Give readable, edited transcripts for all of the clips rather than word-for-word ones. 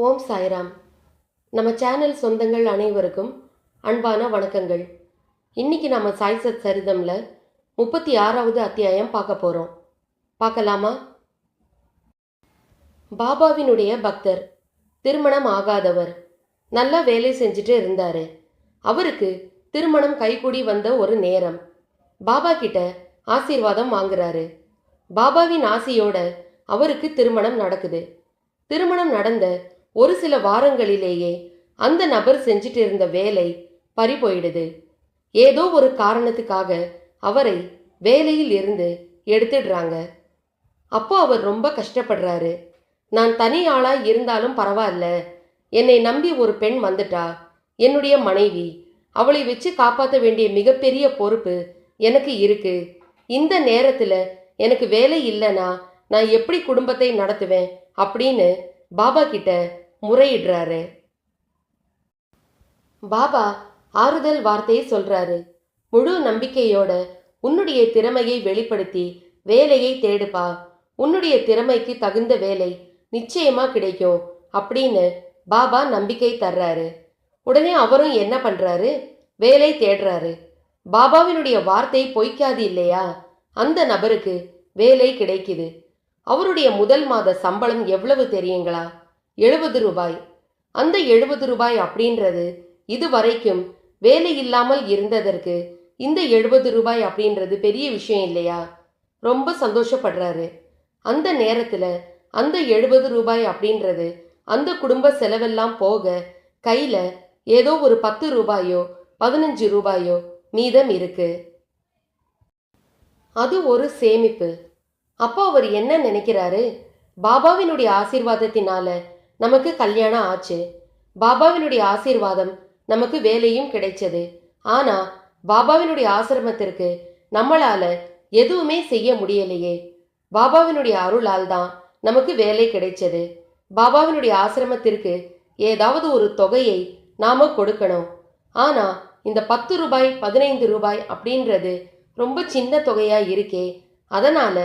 ஓம் சாய்ராம். நம்ம சேனல் சொந்தங்கள் அனைவருக்கும் அன்பான வணக்கங்கள். இன்னைக்கு நம்ம சாய்சத் சரிதம்ல 36வது அத்தியாயம் பார்க்க போகிறோம். பார்க்கலாமா? பாபாவினுடைய பக்தர், திருமணம் ஆகாதவர், நல்லா வேலை செஞ்சுட்டு இருந்தார். அவருக்கு திருமணம் கைகூடி வந்த ஒரு நேரம் பாபா கிட்ட ஆசீர்வாதம் வாங்குறாரு. பாபாவின் ஆசையோட அவருக்கு திருமணம் நடக்குது. திருமணம் நடந்த ஒரு சில வாரங்களிலேயே அந்த நபர் செஞ்சிட்டு இருந்த வேலை பறி போயிடுது. ஏதோ ஒரு காரணத்துக்காக அவரை வேலையில் இருந்து எடுத்துடுறாங்க. அப்போ அவர் ரொம்ப கஷ்டப்படுறாரு. நான் தனி ஆளா இருந்தாலும் பரவாயில்ல, என்னை நம்பி ஒரு பெண் வந்துட்டா, என்னுடைய மனைவி, அவளை வச்சு காப்பாற்ற வேண்டிய மிகப்பெரிய பொறுப்பு எனக்கு இருக்கு. இந்த நேரத்தில் எனக்கு வேலை இல்லைன்னா நான் எப்படி குடும்பத்தை நடத்துவேன் அப்படின்னு பாபா கிட்ட முறையிடுறாரு. பாபா ஆறுதல் வார்த்தையை சொல்றாரு. முழு நம்பிக்கையோட உன்னுடைய திறமையை வெளிப்படுத்தி வேலையை தேடுப்பா, உன்னுடைய திறமைக்கு தகுந்த வேலை நிச்சயமா கிடைக்கும் அப்படின்னு பாபா நம்பிக்கை தர்றாரு. உடனே அவரும் என்ன பண்றாரு, வேலை தேடுறாரு. பாபாவினுடைய வார்த்தை பொய்க்காது இல்லையா? அந்த நபருக்கு வேலை கிடைக்குது. அவருடைய முதல் மாத சம்பளம் எவ்வளவு தெரியுங்களா? 70 ரூபாய். அந்த 70 ரூபாய் அப்படின்றது இதுவரைக்கும் வேலை இல்லாமல் இருந்ததற்கு இந்த 70 ரூபாய் அப்படின்றது பெரிய விஷயம் இல்லையா? ரொம்ப சந்தோஷப்படுறாரு. அந்த நேரத்தில் அந்த 70 ரூபாய் அப்படின்றது அந்த குடும்ப செலவெல்லாம் போக கையில் ஏதோ ஒரு 10 ரூபாயோ 15 ரூபாயோ மீதம் இருக்கு. அது ஒரு சேமிப்பு. அப்போ அவர் என்ன நினைக்கிறாரு, பாபாவினுடைய ஆசீர்வாதத்தினால நமக்கு கல்யாணம் ஆச்சு, பாபாவினுடைய ஆசீர்வாதம் நமக்கு வேலையும் கிடைச்சது. ஆனா பாபாவினுடைய ஆசிரமத்திற்கு நம்மளால எதுவுமே செய்ய முடியலையே, பாபாவினுடைய அருளால் தான் நமக்கு வேலை கிடைச்சது. பாபாவினுடைய ஆசிரமத்திற்கு ஏதாவது ஒரு தொகையை நாம கொடுக்கணும். ஆனா இந்த 10 ரூபாய் 15 ரூபாய் அப்படின்றது ரொம்ப சின்ன தொகையா இருக்கே. அதனால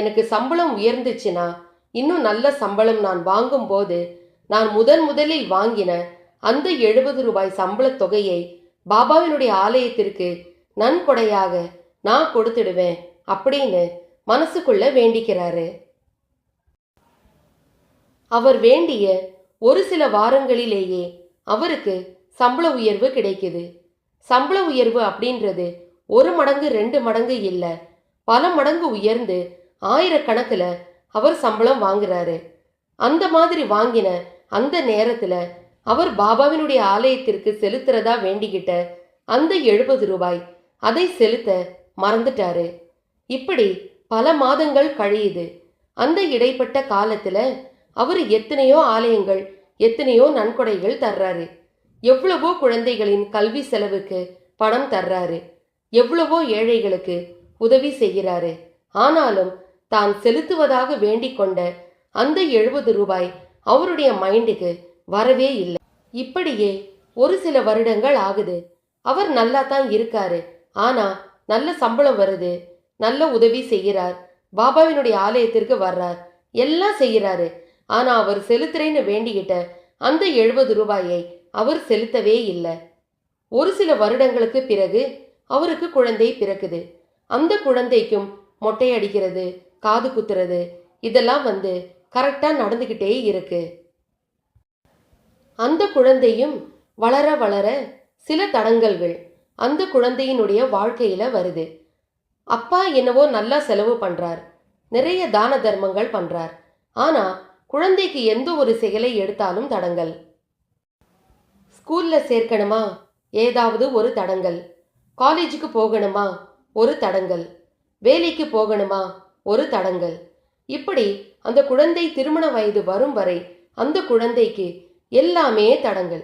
எனக்கு சம்பளம் உயர்ந்துச்சுன்னா, இன்னும் நல்ல சம்பளம் நான் வாங்கும் போது நான் முதலில் வாங்கின அந்த 70 ரூபாய் சம்பள தொகையை பாபாவினுடைய ஆலயத்திற்கு நன்கொடையாக நான் கொடுத்துடுவேன் அப்படின்னு மனசுக்குள்ள வேண்டிக்கிறாரு. அவர் வேண்டிய ஒரு சில வாரங்களிலேயே அவருக்கு சம்பள உயர்வு கிடைக்குது. சம்பள உயர்வு அப்படின்றது 1 மடங்கு 2 மடங்கு இல்லை, பல மடங்கு உயர்ந்து ஆயிரக்கணக்கில் அவர் சம்பளம் வாங்குறாரு. அந்த மாதிரி வாங்கின அந்த நேரத்தில் அவர் பாபாவினுடைய ஆலயத்திற்கு செலுத்துறதா வேண்டிக்கிட்ட அந்த 70 ரூபாய் அதை செலுத்த மறந்துட்டாரு. இப்படி பல மாதங்கள் கழியுது. அந்த இடைப்பட்ட காலத்தில் அவர் எத்தனையோ ஆலயங்கள் எத்தனையோ நன்கொடைகள் தர்றாரு. எவ்வளவோ குழந்தைகளின் கல்வி செலவுக்கு பணம் தர்றாரு. எவ்வளவோ ஏழைகளுக்கு உதவி செய்கிறாரு. ஆனாலும் தான் செலுத்துவதாக வேண்டிக் கொண்ட அந்த 70 ரூபாய் அவருடைய மைண்டுக்கு வரவே இல்லை. இப்படியே ஒரு சில வருடங்கள் ஆகுது. அவர் நல்லா தான் இருக்காரு. ஆனா நல்ல சம்பளம் வருது, நல்ல உதவி செய்கிறார், பாபாவினுடைய ஆலயத்திற்கு வர்றார், எல்லாம் செய்கிறாரு. ஆனா அவர் செலுத்துறேன்னு வேண்டிக்கிட்ட அந்த 70 ரூபாயை அவர் செலுத்தவே இல்லை. ஒரு சில வருடங்களுக்கு பிறகு அவருக்கு குழந்தை பிறக்குது. அந்த குழந்தைக்கும் மொட்டை அடிக்கிறது, காது குத்துறது, இதெல்லாம் கரெக்டா நடந்துகிட்டே இருக்கு. அந்த குழந்தையும் வளர வளர சில தடங்கல்கள் அந்த குழந்தையினுடைய வாழ்க்கையில வருது. அப்பா என்னவோ நல்லா செலவு பண்றார், நிறைய தான தர்மங்கள் பண்றார். ஆனா குழந்தைக்கு எந்த ஒரு செயலை எடுத்தாலும் தடங்கல். ஸ்கூல்ல சேர்க்கணுமா, ஏதாவது ஒரு தடங்கல். காலேஜுக்கு போகணுமா, ஒரு தடங்கல். வேலைக்கு போகணுமா, ஒரு தடங்கல். இப்படி அந்த குழந்தை திருமண வயது வரும் வரை அந்த குழந்தைக்கு எல்லாமே தடங்கல்.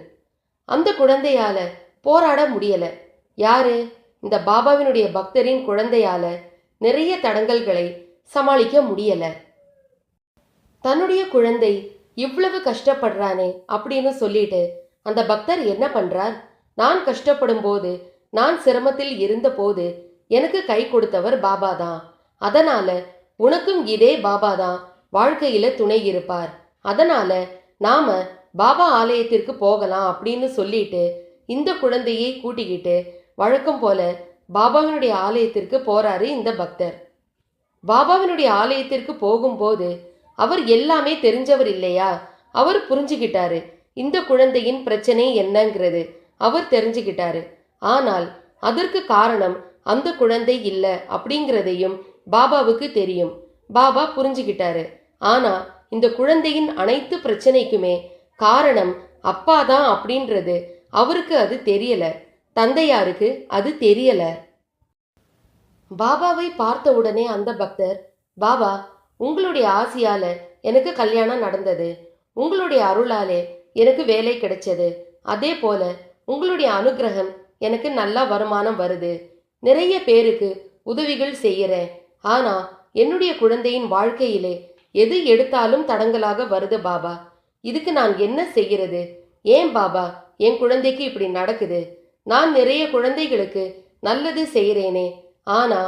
அந்த குழந்தையால போராட முடியல. யாரு? இந்த பாபாவினுடைய பக்தரின் குழந்தையால நிறைய தடங்கல்களை சமாளிக்க முடியல. தன்னுடைய குழந்தை இவ்வளவு கஷ்டப்படுறானே அப்படின்னு சொல்லிட்டு அந்த பக்தர் என்ன பண்றார், நான் கஷ்டப்படும் போது, நான் சிரமத்தில் இருந்த போது எனக்கு கை கொடுத்தவர் பாபா தான். அதனால உனக்கும் இதே பாபா தான் வாழ்க்கையில துணை இருப்பார். அதனால நாம பாபா ஆலயத்திற்கு போகலாம் அப்படின்னு சொல்லிட்டு இந்த குழந்தையை கூட்டிக்கிட்டு வழக்கம் போல பாபாவினுடைய ஆலயத்திற்கு போறாரு இந்த பக்தர். பாபாவினுடைய ஆலயத்திற்கு போகும்போது அவர் எல்லாமே தெரிஞ்சவர் இல்லையா, அவர் புரிஞ்சுக்கிட்டாரு இந்த குழந்தையின் பிரச்சனை என்னங்கிறது அவர் தெரிஞ்சுக்கிட்டாரு. ஆனால் அதற்கு காரணம் அந்த குழந்தை இல்லை அப்படிங்கிறதையும் பாபாவுக்கு தெரியும். பாபா புரிஞ்சுக்கிட்டாரு. ஆனா இந்த குழந்தையின் அனைத்து பிரச்சனைக்குமே காரணம் அப்பாதான் அப்படின்றது அவருக்கு அது தெரியல, தந்தையாருக்கு அது தெரியல. பாபாவை பார்த்த உடனே அந்த பக்தர், பாபா, உங்களுடைய ஆசியால எனக்கு கல்யாணம் நடந்தது, உங்களுடைய அருளாலே எனக்கு வேலை கிடைச்சது, அதே போல உங்களுடைய அனுகிரகம் எனக்கு நல்லா வருமானம் வருது, நிறைய பேருக்கு உதவிகள் செய்யறேன். ஆனா என்னுடைய குழந்தையின் வாழ்க்கையிலே எது எடுத்தாலும் தடங்கலாக வருது பாபா. இதுக்கு நான் என்ன செய்கிறது? ஏன் பாபா என் குழந்தைக்கு இப்படி நடக்குது? நான் நிறைய குழந்தைகளுக்கு நல்லது செய்கிறேனே, ஆனா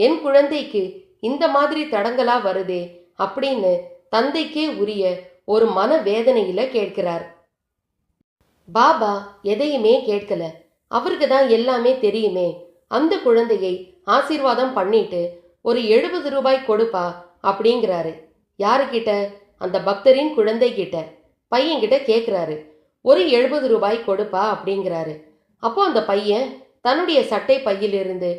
என் குழந்தைக்கு இந்த மாதிரி தடங்களா வருதே அப்படின்னு தந்தைக்கே உரிய ஒரு மன வேதனையில கேட்கிறார். பாபா எதையுமே கேட்கல. அவருக்கு தான் எல்லாமே தெரியுமே. அந்த குழந்தையை ஆசீர்வாதம் பண்ணிட்டு ஒரு 70 ரூபாய் கொடுப்பா அப்படிங்கிறாரு. யாருக்கிட்ட? அந்த பக்தரின் குழந்தை கிட்ட, பையன்கிட்ட கேட்குறாரு. ஒரு 70 ரூபாய் கொடுப்பா அப்படிங்கிறாரு. அப்போ அந்த பையன் தன்னுடைய சட்டை பையிலிருந்து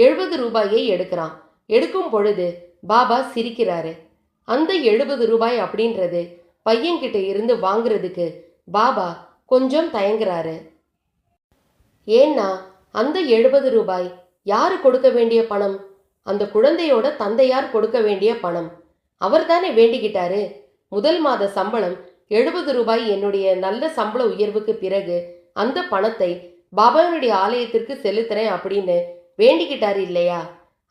70 ரூபாயை எடுக்கிறான். எடுக்கும் பொழுது பாபா சிரிக்கிறாரு. அந்த 70 ரூபாய் அப்படின்றது பையன்கிட்ட இருந்து வாங்குறதுக்கு பாபா கொஞ்சம் தயங்குறாரு. ஏன்னா அந்த 70 ரூபாய் யாரு கொடுக்க வேண்டிய பணம்? அந்த குழந்தையோட தந்தையார் கொடுக்க வேண்டிய பணம். அவர் தானே வேண்டிக்கிட்டாரு, முதல் மாத சம்பளம் 70 ரூபாய் என்னுடைய நல்ல சம்பள உயர்வுக்கு பிறகு அந்த பணத்தை பாபாவினுடைய ஆலயத்திற்கு செலுத்துறேன் அப்படின்னு வேண்டிக்கிட்டாரு இல்லையா?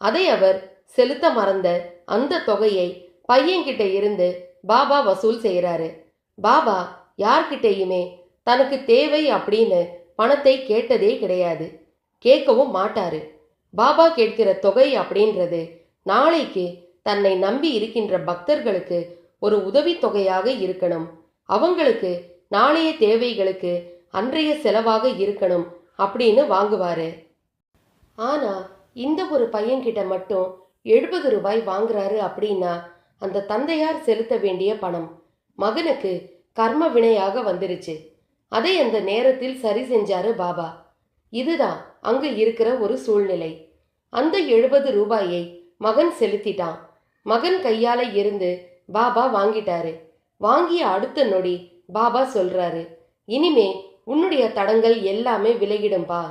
அதை அவர் செலுத்த மறந்த அந்த தொகையை பையன்கிட்ட இருந்து பாபா வசூல் செய்கிறாரு. பாபா யார்கிட்டையுமே தனக்கு தேவை அப்படின்னு பணத்தை கேட்டதே கிடையாது, கேட்கவும் மாட்டாரு. பாபா கேட்கிற தொகை அப்படின்றது நாளைக்கு தன்னை நம்பி இருக்கின்ற பக்தர்களுக்கு ஒரு உதவி தொகையாக இருக்கணும், அவங்களுக்கு நாளைய தேவைகளுக்கு அன்றைய செலவாக இருக்கணும் அப்படின்னு வாங்குவாரு. ஆனா இந்த ஒரு பையன்கிட்ட மட்டும் 70 ரூபாய் வாங்குறாரு அப்படின்னா அந்த தந்தையார் செலுத்த வேண்டிய பணம் மகனுக்கு கர்ம வினையாக வந்துருச்சு. அதை அந்த நேரத்தில் சரி செஞ்சாரு பாபா. இதுதான் அங்க இருக்கிற ஒரு சூழ்நிலை. அந்த 70 ரூபாயை மகன் செலுத்திட்டான். மகன் கையால இருந்து பாபா வாங்கிட்டாரு. வாங்கிய அடுத்த நொடி பாபா சொல்றாரு, இனிமே உன்னுடைய தடங்கள் எல்லாமே விலகிடும்பா,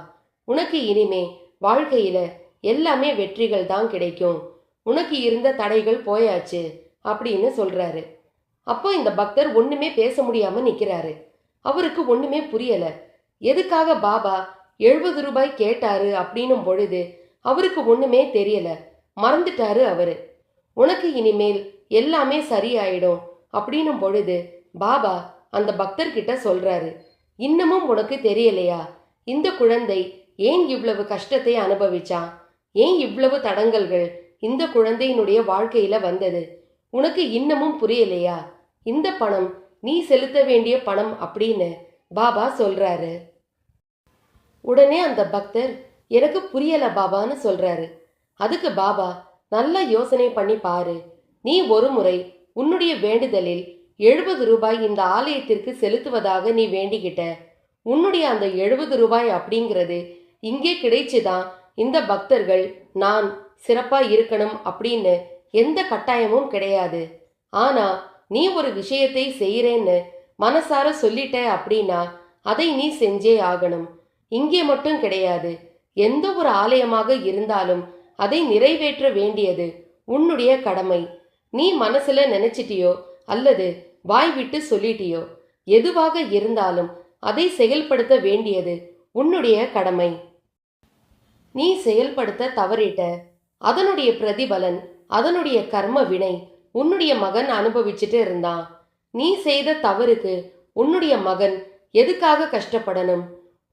உனக்கு இனிமே வாழ்க்கையில எல்லாமே வெற்றிகள் தான் கிடைக்கும், உனக்கு இருந்த தடைகள் போயாச்சு அப்படின்னு சொல்றாரு. அப்போ இந்த பக்தர் ஒண்ணுமே பேச முடியாம நிக்கிறாரு. அவருக்கு ஒண்ணுமே புரியல. எதுக்காக பாபா 70 ரூபாய் கேட்டாரு அப்படின்னும் பொழுது அவருக்கு ஒண்ணுமே தெரியல, மறந்துட்டாரு அவரு. உனக்கு இனிமேல் எல்லாமே சரியாயிடும் அப்படின்னும் பொழுது பாபா அந்த பக்தர்கிட்ட சொல்றாரு, இன்னமும் உனக்கு தெரியலையா இந்த குழந்தை ஏன் இவ்வளவு கஷ்டத்தை அனுபவிச்சான், ஏன் இவ்வளவு தடங்கல்கள் இந்த குழந்தையினுடைய வாழ்க்கையில வந்தது, உனக்கு இன்னமும் புரியலையா? இந்த பணம் நீ செலுத்த வேண்டிய பணம் அப்படின்னு பாபா சொல்றாரு. உடனே அந்த பக்தர், எனக்கு புரியல பாபான்னு சொல்றாரு. அதுக்கு பாபா, நல்லா யோசனை பண்ணி பாரு, நீ ஒரு முறை உன்னுடைய வேண்டுதலில் 70 ரூபாய் இந்த ஆலயத்திற்கு செலுத்துவதாக நீ வேண்டிக்கிட்ட. உன்னுடைய அந்த 70 ரூபாய் அப்படிங்கிறது இங்கே கிடைச்சுதான் இந்த பக்தர்கள் நான் சிறப்பா இருக்கணும் அப்படின்னு எந்த கட்டாயமும் கிடையாது. ஆனா நீ ஒரு விஷயத்தை செய்யறேன்னு மனசார சொல்லிட்ட அப்படின்னா அதை நீ செஞ்சே ஆகணும். இங்கே மட்டும் கிடையாது, எந்த ஒரு ஆலயமாக இருந்தாலும் அதை நிறைவேற்ற வேண்டியது உன்னுடைய கடமை. நீ மனசுல நினைச்சிட்டியோ அல்லது வாய் விட்டு சொல்லிட்டியோ, எதுவாக இருந்தாலும் அதை செயல்படுத்த வேண்டியது உன்னுடைய கடமை. நீ செயல்படுத்த தவறிட்ட, அதனுடைய பிரதிபலன், அதனுடைய கர்ம வினை உன்னுடைய மகன் அனுபவிச்சுட்டு இருந்தான். நீ செய்த தவறுக்கு உன்னுடைய மகன் எதுக்காக கஷ்டப்படணும்?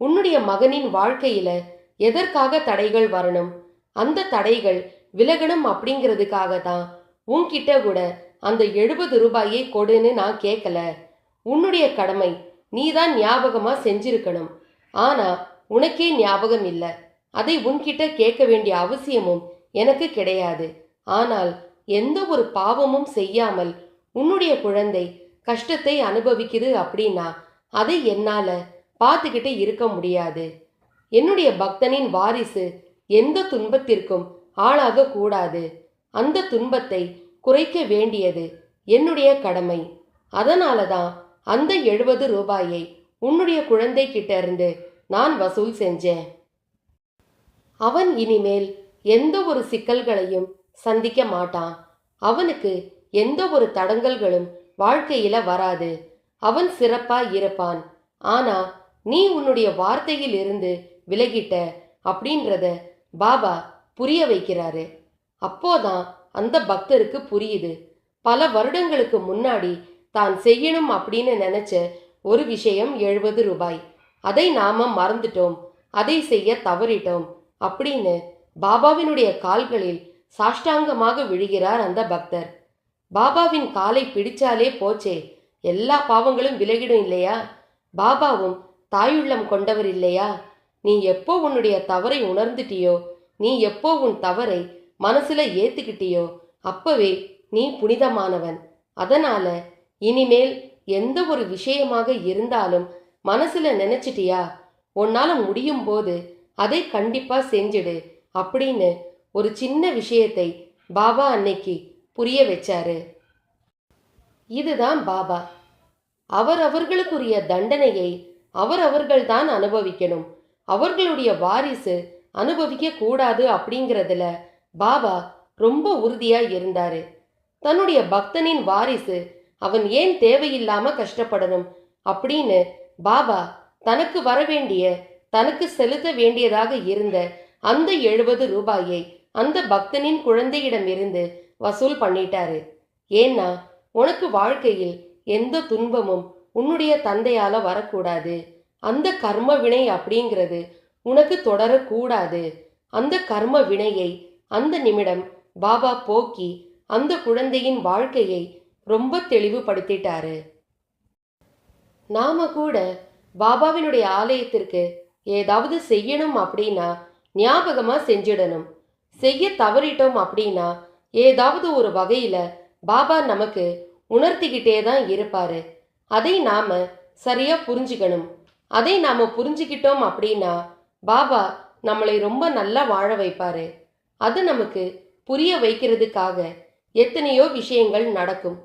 உன்னுடைய மகனின் வாழ்க்கையில எதற்காக தடைகள் வரணும்? அந்த தடைகள் விலகணும் அப்படிங்கிறதுக்காக தான் உன்கிட்ட கூட அந்த 70 ரூபாயை கொடுன்னு நான் கேட்கல. உன்னுடைய கடமை நீதான் ஞாபகமா செஞ்சிருக்கணும். ஆனா உனக்கே ஞாபகம் இல்லை. அதை உன்கிட்ட கேட்க வேண்டிய அவசியமும் எனக்கு கிடையாது. ஆனால் எந்த ஒரு பாவமும் செய்யாமல் உன்னுடைய குழந்தை கஷ்டத்தை அனுபவிக்குது அப்படின்னா அதை என்னால பார்த்துக்கிட்டு இருக்க முடியாது. என்னுடைய பக்தனின் வாரிசு எந்த துன்பத்திற்கும் ஆளாக கூடாது. அந்த துன்பத்தை குறைக்க வேண்டியது என்னுடைய கடமை. அதனால தான் அந்த 70 ரூபாயை உன்னுடைய குழந்தை கிட்ட இருந்து நான் வசூல் செஞ்சேன். அவன் இனிமேல் எந்த ஒரு சிக்கல்களையும் சந்திக்க மாட்டான். அவனுக்கு எந்த ஒரு தடங்கல்களும் வாழ்க்கையில வராது. அவன் சிறப்பா இருப்பான். ஆனா நீ உன்னுடைய வார்த்தையில் இருந்து விலகிட்ட அப்படின்றத பாபா புரிய வைக்கிறாரு. அப்போதான் அந்த பக்தருக்கு புரியுது, பல வருடங்களுக்கு முன்னாடி தான் செய்யணும் அப்படின்னு நினைச்ச ஒரு விஷயம் 70 ரூபாய், அதை நாம மறந்துட்டோம், அதை செய்ய தவறிட்டோம் அப்படின்னு பாபாவினுடைய கால்களில் சாஷ்டாங்கமாக விழுகிறார் அந்த பக்தர். பாபாவின் காலை பிடிச்சாலே போச்சே, எல்லா பாவங்களும் விலகிடும் இல்லையா? பாபாவும் தாயுள்ளம் கொண்டவர் இல்லையா? நீ எப்போ உன்னுடைய தவறை உணர்ந்துட்டியோ, நீ எப்போ உன் தவறை மனசுல ஏத்துக்கிட்டியோ அப்பவே நீ புனிதமானவன். அதனால இனிமேல் எந்த ஒரு விஷயமாக இருந்தாலும் மனசுல நினைச்சிட்டியா, உன்னால முடியும் போது அதை கண்டிப்பா செஞ்சிடு அப்படின்னு ஒரு சின்ன விஷயத்தை பாபா அன்னைக்கு புரிய வச்சாரு. இதுதான் பாபா. அவர்களுக்குரிய தண்டனையை அவர்கள்தான் அனுபவிக்கணும். அவர்களுடைய வாரிசு அனுபவிக்க கூடாது அப்படிங்கிறதுல பாபா ரொம்ப உறுதியா இருந்தாரு. தன்னுடைய பக்தனின் வாரிசு அவன் ஏன் தேவையில்லாம கஷ்டப்படணும் அப்படின்னு பாபா தனக்கு வரவேண்டிய, தனக்கு செலுத்த வேண்டியதாக இருந்த அந்த 70 ரூபாயை அந்த பக்தனின் குழந்தையிடமிருந்து வசூல் பண்ணிட்டாரு. ஏன்னா உனக்கு வாழ்க்கையில் எந்த துன்பமும் உன்னுடைய தந்தையால வரக்கூடாது. அந்த கர்ம வினை அப்படிங்கிறது உனக்கு தொடரக்கூடாது. அந்த கர்ம வினையை அந்த நிமிடம் பாபா போக்கி அந்த குழந்தையின் வாழ்க்கையை ரொம்ப தெளிவுபடுத்திட்டாரு. நாம கூட பாபாவினுடைய ஆலயத்திற்கு ஏதாவது செய்யணும் அப்படின்னா ஞாபகமா செஞ்சிடணும். செய்ய தவறிட்டோம் அப்படின்னா ஏதாவது ஒரு வகையில பாபா நமக்கு உணர்த்திக்கிட்டே தான் இருப்பாரு. அதை நாம சரியா புரிஞ்சுக்கணும். அதை நாம புரிஞ்சுக்கிட்டோம் அப்படின்னா பாபா நம்மளை ரொம்ப நல்லா வாழ வைப்பாரு. அது நமக்கு புரிய வைக்கிறதுக்காக எத்தனையோ விஷயங்கள் நடக்கும்.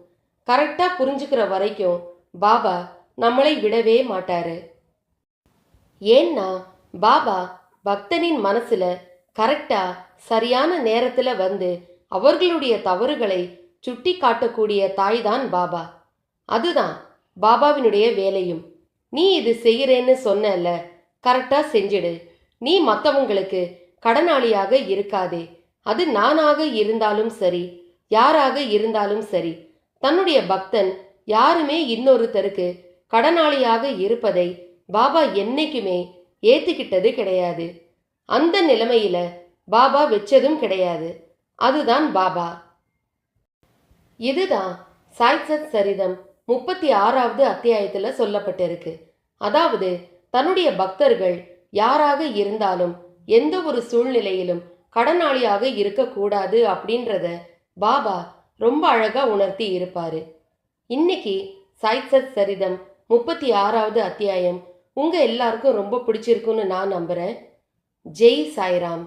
கரெக்டா புரிஞ்சுக்கிற வரைக்கும் பாபா நம்மளை விடவே மாட்டாரு. ஏன்னா பாபா பக்தனின் மனசுல கரெக்டா சரியான நேரத்துல வந்து அவர்களுடைய தவறுகளை சுட்டி காட்டக்கூடிய தாய்தான் பாபா. அதுதான் பாபாவினுடைய வேலையும். நீ இது செய்யறேன்னு சொன்னல, கரெக்டா செஞ்சிடு. நீ மற்றவங்களுக்கு கடனாளியாக இருக்காதே. அது நானாக இருந்தாலும் சரி, யாராக இருந்தாலும் சரி. தன்னுடைய பக்தன் யாருமே இன்னொருத்தருக்கு கடனாளியாக இருப்பதை பாபா என்னைக்குமே ஏத்துக்கிட்டது கிடையாது. அந்த நிலைமையில பாபா வச்சதும் கிடையாது. அதுதான் பாபா. இதுதான் சாய்சத் சரிதம் 36வது அத்தியாயத்துல சொல்லப்பட்டிருக்கு. அதாவது தன்னுடைய பக்தர்கள் யாராக இருந்தாலும் எந்த ஒரு சூழ்நிலையிலும் கடனாளியாக இருக்கக்கூடாது அப்படின்றத பாபா ரொம்ப அழகா உணர்த்தி இருப்பாரு. இன்னைக்கு சாய்சத் சரிதம் 36வது அத்தியாயம் உங்க எல்லாருக்கும் ரொம்ப பிடிச்சிருக்குன்னு நான் நம்புறேன். ஜெய் சாய்ராம்.